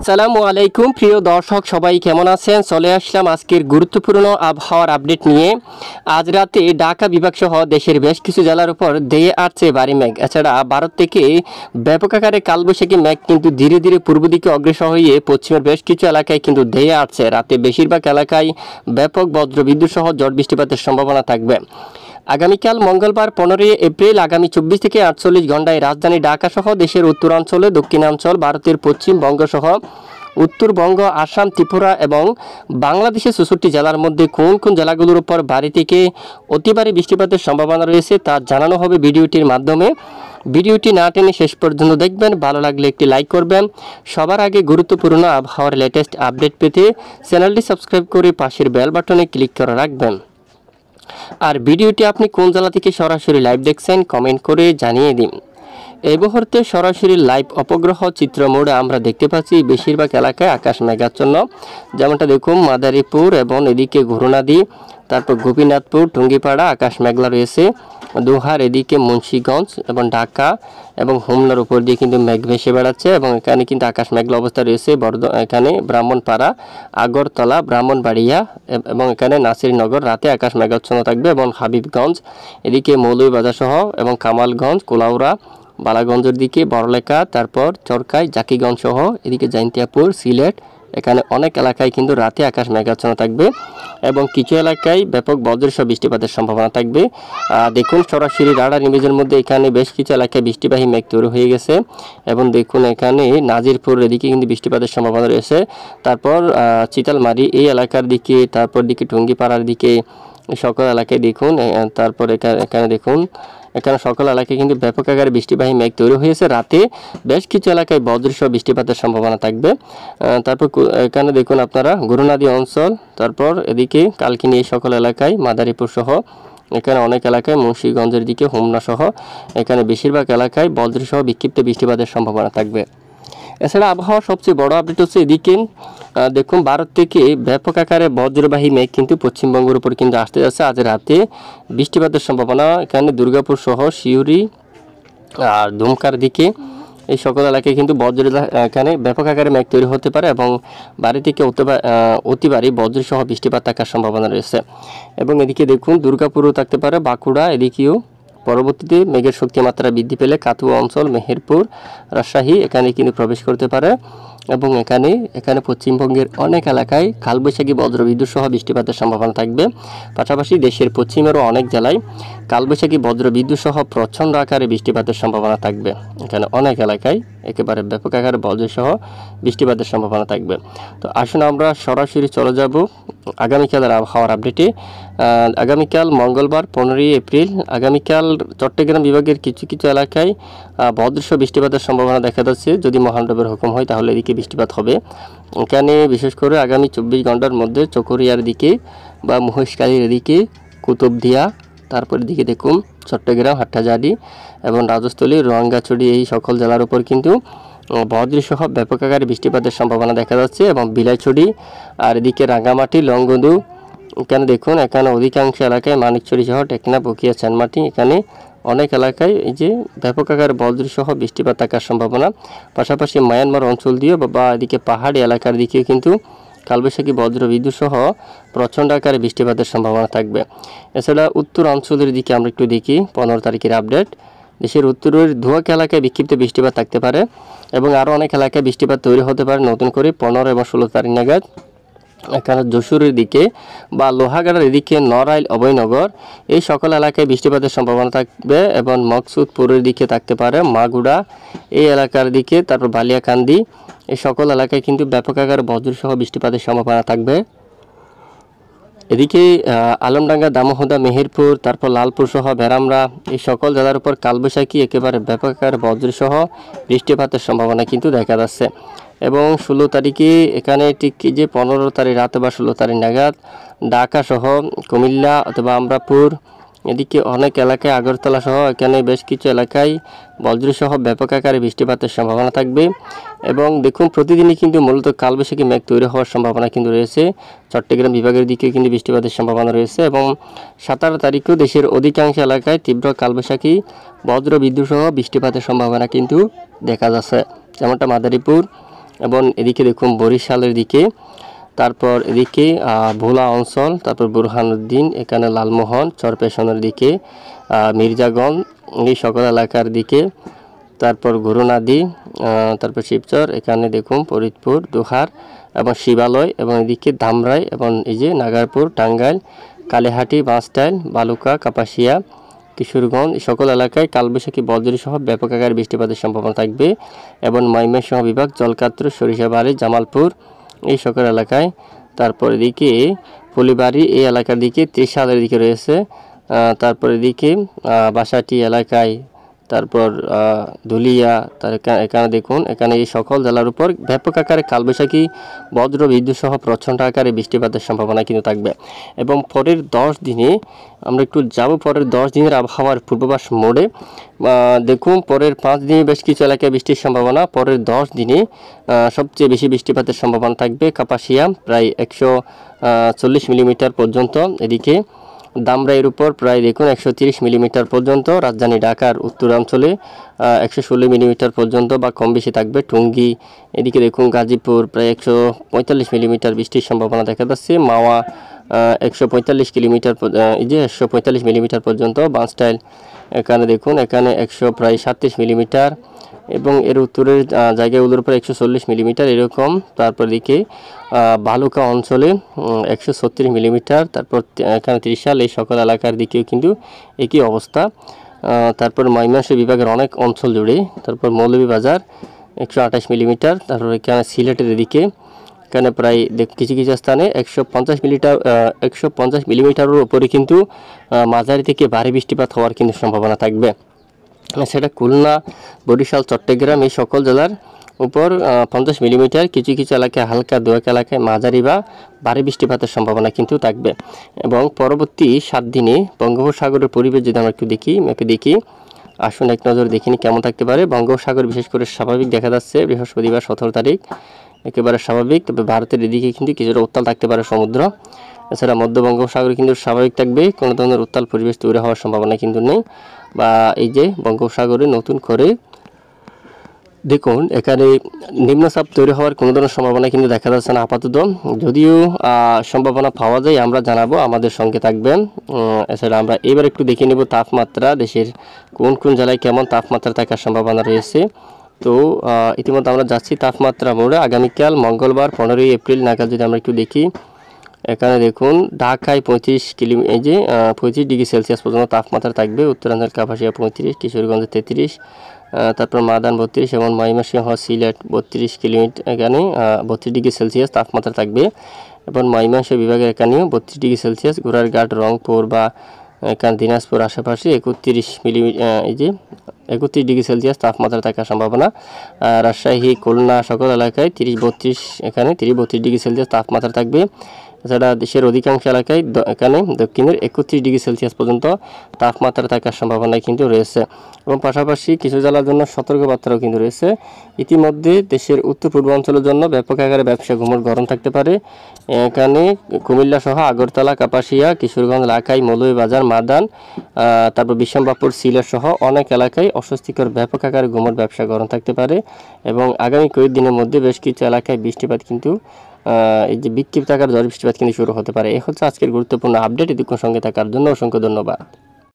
আসসালামু আলাইকুম প্রিয় দর্শক, সবাই কেমন আছেন? চলে আসলাম আজকের গুরুত্বপূর্ণ আবহাওয়ার আপডেট নিয়ে। আজ রাতে ঢাকা বিভাগ সহ দেশের বেশ কিছু জেলার উপর ধেয়ে আসছে ভারী মেঘ। এছাড়া ভারত থেকে ব্যাপক আকারে কালবৈশাখী মেঘ কিন্তু ধীরে ধীরে পূর্ব দিকে অগ্রসর হয়ে পশ্চিমের বেশ কিছু এলাকায় কিন্তু ধেয়ে আসছে। রাতে বেশিরভাগ এলাকায় ব্যাপক বজ্রবিদ্যুৎ সহ ঝড় বৃষ্টিপাতের সম্ভাবনা থাকবে। আগামীকাল মঙ্গলবার 15 এপ্রিল আগামী 24 থেকে 48 ঘন্টায় রাজধানী ঢাকা সহ দেশের উত্তরাঞ্চলে, দক্ষিণাঞ্চল, ভারতের পশ্চিমবঙ্গ সহ উত্তরবঙ্গ, আসাম, ত্রিপুরা এবং বাংলাদেশের 64 জেলার মধ্যে কোন কোন জেলাগুলোর উপর ভারী থেকে অতি ভারী বৃষ্টিপাতের সম্ভাবনা রয়েছে তা জানানো হবে ভিডিওটির মাধ্যমে। ভিডিওটি না টেনে শেষ পর্যন্ত দেখবেন। ভালো লাগলে একটি লাইক করবেন। সবার আগে গুরুত্বপূর্ণ আবহাওয়ার লেটেস্ট আপডেট পেতে চ্যানেলটি সাবস্ক্রাইব করে পাশের বেল বাটনে ক্লিক করে রাখবেন। আর ভিডিওটি আপনি কোন জেলা থেকে সরাসরি লাইভ দেখছেন কমেন্ট করে জানিয়ে দিন। এই মুহূর্তে সরাসরি লাইভ উপগ্রহ চিত্র মোডে আমরা দেখতে পাচ্ছি বেশিরভাগ এলাকায় আকাশ মেঘাচ্ছন্ন। যেমনটা দেখুন মাদারীপুর এবং এদিকে ঘুরুনাদি, তারপর গোপীনাথপুর, টুঙ্গিপাড়া আকাশ মেঘলা রয়েছে। দোহার, এদিকে মুন্সিগঞ্জ এবং ঢাকা এবং হোমনার উপর দিয়ে কিন্তু মেঘ ভেসে বেড়াচ্ছে এবং এখানে কিন্তু আকাশ মেঘলা অবস্থা রয়েছে। এখানে ব্রাহ্মণপাড়া, আগরতলা, ব্রাহ্মণবাড়িয়া এবং এখানে নাসিরনগর রাতে আকাশ মেঘাচ্ছন্ন থাকবে এবং হাবিবগঞ্জ, এদিকে মৌলভীবাজার সহ এবং কামালগঞ্জ, কোলাউড়া, বালাগঞ্জের দিকে বড়লেখা, তারপর চরকাই, জাকিগঞ্জ সহ এদিকে জয়ন্তিয়াপুর, সিলেট, এখানে অনেক এলাকায় কিন্তু রাতে আকাশ মেঘাচ্ছন্ন থাকবে এবং কিছু এলাকায় ব্যাপক বজ্রসহ বৃষ্টিপাতের সম্ভাবনা থাকবে। দেখুন সরাসরি রাডার ইমেজের মধ্যে এখানে বেশ কিছু এলাকায় বৃষ্টিবাহী মেঘ তৈরি হয়ে গেছে এবং দেখুন এখানে নাজিরপুর এদিকে কিন্তু বৃষ্টিপাতের সম্ভাবনা রয়েছে। তারপর চিতালমারি এই এলাকার দিকে, তারপর দিকে টুঙ্গিপাড়ার দিকে সকল এলাকায় দেখুন। তারপর এখানে দেখুন এখানে সকল এলাকায় কিন্তু ব্যাপক আকারে বৃষ্টিবাহী মেঘ তৈরি হয়েছে। রাতে বেশ কিছু এলাকায় বজ্রসহ বৃষ্টিপাতের সম্ভাবনা থাকবে। তারপর এখানে দেখুন আপনারা গুরুনাদি অঞ্চল, তারপর এদিকে কালকিনি এই সকল এলাকায়, মাদারীপুর সহ এখানে অনেক এলাকায়, মুন্সিগঞ্জের দিকে হোমনা সহ এখানে বেশিরভাগ এলাকায় বজ্রসহ বিক্ষিপ্ত বৃষ্টিপাতের সম্ভাবনা থাকবে। এছাড়া আবহাওয়ার সবচেয়ে বড় আপডেট হচ্ছে এদিকে দেখুন ভারত থেকে ব্যাপক আকারে বজ্রবাহী মেঘ কিন্তু পশ্চিমবঙ্গের উপর কিন্তু আসতে যাচ্ছে। আজ রাতে বৃষ্টিপাতের সম্ভাবনা এখানে দুর্গাপুর সহ সিউড়ি আর দুমকার দিকে এই সকল এলাকায় কিন্তু এখানে ব্যাপক আকারে মেঘ তৈরি হতে পারে এবং বাড়ি থেকে অতি ভারী বজ্রসহ বৃষ্টিপাত থাকার সম্ভাবনা রয়েছে। এবং এদিকে দেখুন দুর্গাপুরও থাকতে পারে, বাঁকুড়া এদিকেও। পরবর্তীতে মেঘের শক্তিমাত্রা বৃদ্ধি পেলে কাতুয়া অঞ্চল, মেহেরপুর, রাজশাহী এখানে কিন্তু প্রবেশ করতে পারে এবং এখানে পশ্চিমবঙ্গের অনেক এলাকায় কালবৈশাখী বজ্রবিদ্যুৎ সহ বৃষ্টিপাতের সম্ভাবনা থাকবে। পাশাপাশি দেশের পশ্চিমেরও অনেক জেলায় কালবৈশাখী বজ্রবিদ্যুৎ সহ প্রচণ্ড আকারে বৃষ্টিপাতের সম্ভাবনা থাকবে। এখানে অনেক এলাকায় একেবারে ব্যাপক আকারে বজ্রসহ বৃষ্টিপাতের সম্ভাবনা থাকবে। তো আসুন আমরা সরাসরি চলে যাব আগামীকালের আবহাওয়ার আপডেটে। আগামীকাল মঙ্গলবার 15 এপ্রিল আগামীকাল চট্টগ্রাম বিভাগের কিছু কিছু এলাকায় বজ্রসহ বৃষ্টিপাতের সম্ভাবনা দেখা যাচ্ছে। যদি মহানরবের হুকুম হয় তাহলে এদিকে বৃষ্টিপাত হবে। এখানে বিশেষ করে আগামী 24 ঘন্টার মধ্যে চকরিয়ার দিকে বা মহেশখালীর এদিকে, কুতুবদিয়া, তারপর দিকে দেখুন চট্টগ্রাম, হাটহাজারী এবং রাজস্থলী, রোয়াঙ্গাছড়ি এই সকল জেলার উপর কিন্তু বজ্রসহ ব্যাপক আকারে বৃষ্টিপাতের সম্ভাবনা দেখা যাচ্ছে এবং বিলাইছড়ি আর এদিকে রাঙ্গামাটি, লংগদু এখানে দেখুন এখানে অধিকাংশ এলাকায়, মানিকছড়ি সহ টেকনাফ, বকিয়া, চানমাটি এখানে অনেক এলাকায় এই যে ব্যাপক আকারে বজ্রসহ বৃষ্টিপাত থাকার সম্ভাবনা। পাশাপাশি মায়ানমার অঞ্চল দিয়ে বা এদিকে পাহাড়ি এলাকার দিকে কিন্তু কালবৈশাখী বজ্রবিদ্যুৎ সহ প্রচণ্ড আকারে বৃষ্টিপাতের সম্ভাবনা থাকবে। এছাড়া উত্তর অঞ্চলের দিকে আমরা একটু দেখি 15 তারিখের আপডেট। দেশের উত্তরের ধোয়াক এলাকায় বিক্ষিপ্ত বৃষ্টিপাত থাকতে পারে এবং আরও অনেক এলাকায় বৃষ্টিপাত তৈরি হতে পারে নতুন করে 15 এবং 16 তারিখ নাগাদ। এখানে যশোরের দিকে বা লোহাগাড়ার এদিকে, নড়াইল, অভয়নগর এই সকল এলাকায় বৃষ্টিপাতের সম্ভাবনা থাকবে এবং মকসুদপুরের দিকে থাকতে পারে, মাগুড়া এই এলাকার দিকে, তারপর বালিয়াকান্দি এই সকল এলাকায় কিন্তু ব্যাপক আকারে বজ্রসহ বৃষ্টিপাতের সম্ভাবনা থাকবে। এদিকে আলমডাঙ্গা, দামোহদা, মেহেরপুর, তারপর লালপুর সহ বেরামরা এই সকল জেলার উপর কালবৈশাখী একেবারে ব্যাপক আকারে বজ্রসহ বৃষ্টিপাতের সম্ভাবনা কিন্তু দেখা যাচ্ছে। এবং 16 তারিখে এখানে ঠিক যে 15 তারিখ রাতে বা 16 তারিখ নাগাদ ঢাকা সহ কুমিল্লা অথবা আমরাপুর এদিকে অনেক এলাকায়, আগরতলা সহ এখানে বেশ কিছু এলাকায় বজ্রসহ ব্যাপক আকারে বৃষ্টিপাতের সম্ভাবনা থাকবে। এবং দেখুন প্রতিদিনই কিন্তু মূলত কালবৈশাখী মেঘ তৈরি হওয়ার সম্ভাবনা কিন্তু রয়েছে। চট্টগ্রাম বিভাগের দিকেও কিন্তু বৃষ্টিপাতের সম্ভাবনা রয়েছে এবং 17 তারিখেও দেশের অধিকাংশ এলাকায় তীব্র কালবৈশাখী বজ্রবিদ্যুৎ সহ বৃষ্টিপাতের সম্ভাবনা কিন্তু দেখা যাচ্ছে। যেমনটা মাদারীপুর এবং এদিকে দেখুন বরিশালের দিকে, তারপর এদিকে ভোলা অঞ্চল, তারপর বুরহানুদ্দিন, এখানে লালমোহন, চরপেশনের দিকে, মির্জাগঞ্জ, এই সকল এলাকার দিকে, তারপর গুরুনাদি, তারপর শিবচর, এখানে দেখুন ফরিদপুর, দোহার এবং শিবালয়, এবং এদিকে ধামরাই, এবং এই যে নাগারপুর, টাঙ্গাইল, কালীহাটি, বাঁশটাইল, বালুকা, কাপাসিয়া, কিশোরগঞ্জ, এই সকল এলাকায় কালবৈশাখী বজ্র সহ ব্যাপক আকারে বৃষ্টিপাতের সম্ভাবনা থাকবে। এবং ময়মনসিংহ বিভাগ, জলকাত্র, সরিষাবাড়ি, জামালপুর, এই সকল এলাকায়। তারপর এদিকে ফুলিবাড়ি এই এলাকার দিকে, ত্রিশালের দিকে রয়েছে, তারপর এদিকে বাসাটি এলাকায়, তারপর ধুলিয়া, তার এখানে দেখুন, এখানে এই সকল জেলার উপর ব্যাপক আকারে কালবৈশাখী বজ্র বিদ্যুৎ সহ প্রচণ্ড আকারে বৃষ্টিপাতের সম্ভাবনা কিন্তু থাকবে। এবং পরের 10 দিনে আমরা একটু যাব পরের 10 দিনের আবহাওয়ার পূর্বাভাস মোডে। দেখুন পরের 5 দিনে বেশ কিছু এলাকায় বৃষ্টির সম্ভাবনা। পরের 10 দিনে সবচেয়ে বেশি বৃষ্টিপাতের সম্ভাবনা থাকবে কাপাসিয়া, প্রায় 140 মিলিমিটার পর্যন্ত। এদিকে দামরাইয়ের উপর প্রায় দেখুন 130 মিলিমিটার পর্যন্ত। রাজধানী ঢাকার উত্তরাঞ্চলে 116 মিলিমিটার পর্যন্ত বা কম বেশি থাকবে। টঙ্গী, এদিকে দেখুন গাজীপুর প্রায় 145 মিলিমিটার বৃষ্টির সম্ভাবনা দেখা যাচ্ছে। মাওয়া 145 কিলোমিটার, এই যে 145 মিলিমিটার পর্যন্ত। বাঁশটাইল এখানে দেখুন, এখানে প্রায় 37 মিলিমিটার, এবং এর উত্তরের জায়গাগুলোর উপর 140 মিলিমিটার এরকম। তারপর দিকে বালুকা অঞ্চলে 136 মিলিমিটার। তারপর এখানে ত্রিশাল, এই সকল এলাকার দিকেও কিন্তু একই অবস্থা। তারপর ময়মনসিংহ বিভাগের অনেক অঞ্চল জুড়ে। তারপর মৌলভীবাজার 128 মিলিমিটার। তারপর এখানে সিলেটের দিকে, এখানে প্রায় কিছু কিছু স্থানে 150 মিলিমিটারের উপরে কিন্তু মাঝারি থেকে ভারী বৃষ্টিপাত হওয়ার কিন্তু সম্ভাবনা থাকবে। সেটা খুলনা, বরিশাল, চট্টগ্রাম এই সকল জেলার উপর 50 মিলিমিটার, কিছু কিছু এলাকায় হালকা, দু এক এলাকায় মাঝারি বা ভারী বৃষ্টিপাতের সম্ভাবনা কিন্তু থাকবে। এবং পরবর্তী 7 দিনে বঙ্গোপসাগরের পরিবেশ যদি আমরা একটু দেখি, ম্যাপে দেখি, আসুন এক নজর দেখিনি কেমন থাকতে পারে। বঙ্গোপসাগর বিশেষ করে স্বাভাবিক দেখা যাচ্ছে বৃহস্পতিবার 17 তারিখ, একেবারে স্বাভাবিক। তবে ভারতের এদিকে কিন্তু কিছুটা উত্তাল থাকতে পারে সমুদ্র। এছাড়া মধ্য বঙ্গোপসাগর কিন্তু স্বাভাবিক থাকবে, কোনো ধরনের উত্তাল পরিবেশ তৈরি হওয়ার সম্ভাবনা কিন্তু নেই। বা এই যে বঙ্গোপসাগরে নতুন করে দেখুন, এখানে নিম্নচাপ তৈরি হওয়ার কোনো ধরনের সম্ভাবনা কিন্তু দেখা যাচ্ছে না আপাতত। যদিও সম্ভাবনা পাওয়া যায় আমরা জানাবো, আমাদের সঙ্গে থাকবেন। এছাড়া আমরা এবার একটু দেখে নেব তাপমাত্রা, দেশের কোন কোন জেলায় কেমন তাপমাত্রা থাকার সম্ভাবনা রয়েছে। তো ইতিমধ্যে আমরা যাচ্ছি তাপমাত্রা মোড়ে। আগামীকাল মঙ্গলবার 15ই এপ্রিল নাগাদ যদি আমরা একটু দেখি, এখানে দেখুন ঢাকায় 35 ডিগ্রি সেলসিয়াস পর্যন্ত তাপমাত্রা থাকবে। উত্তরাঞ্চল কাপাসিয়া 35, কিশোরগঞ্জে 33, তারপর মাদান 32, এবং ময়মনসিংহ, সিলেট 32 কিলোমিটার, এখানে 32 ডিগ্রি সেলসিয়াস তাপমাত্রা থাকবে। এবং ময়মনসিংহ বিভাগের এখানেও 32 ডিগ্রি সেলসিয়াস। গোড়ারঘাট, রংপুর বা এখানে দিনাজপুর আশেপাশে 31 ডিগ্রি সেলসিয়াস তাপমাত্রা থাকার সম্ভাবনা। রাজশাহী, খুলনা সকল এলাকায় 30-32, এখানে 30-32 ডিগ্রি সেলসিয়াস তাপমাত্রা থাকবে। এছাড়া দেশের অধিকাংশ এলাকায় এখানে দক্ষিণের 31 ডিগ্রি সেলসিয়াস পর্যন্ত তাপমাত্রা থাকার সম্ভাবনা কিন্তু রয়েছে। এবং পাশাপাশি কিছু জেলার জন্য সতর্কবার্তাও কিন্তু রয়েছে। ইতিমধ্যে দেশের উত্তর পূর্বাঞ্চলের জন্য ব্যাপক আকারে ব্যবসা ঘুমট গরম থাকতে পারে। এখানে কুমিল্লা সহ আগরতলা, কাপাসিয়া, কিশোরগঞ্জ, লাখাই, মৌলভীবাজার, মাদান, তারপর বিশ্বম্বাপুর, সিলেট সহ অনেক এলাকায় অস্বস্তিকর ব্যাপক আকারে ঘুমট ব্যবসা গরম থাকতে পারে। এবং আগামী কয়েকদিনের মধ্যে বেশ কিছু এলাকায় বৃষ্টিপাত কিন্তু এই যে বিক্ষিপ্ত আকার ঝড় বৃষ্টিপাত কিন্তু শুরু হতে পারে। এই হচ্ছে আজকের গুরুত্বপূর্ণ আপডেট। এতক্ষণ সঙ্গে থাকার জন্য অসংখ্য ধন্যবাদ।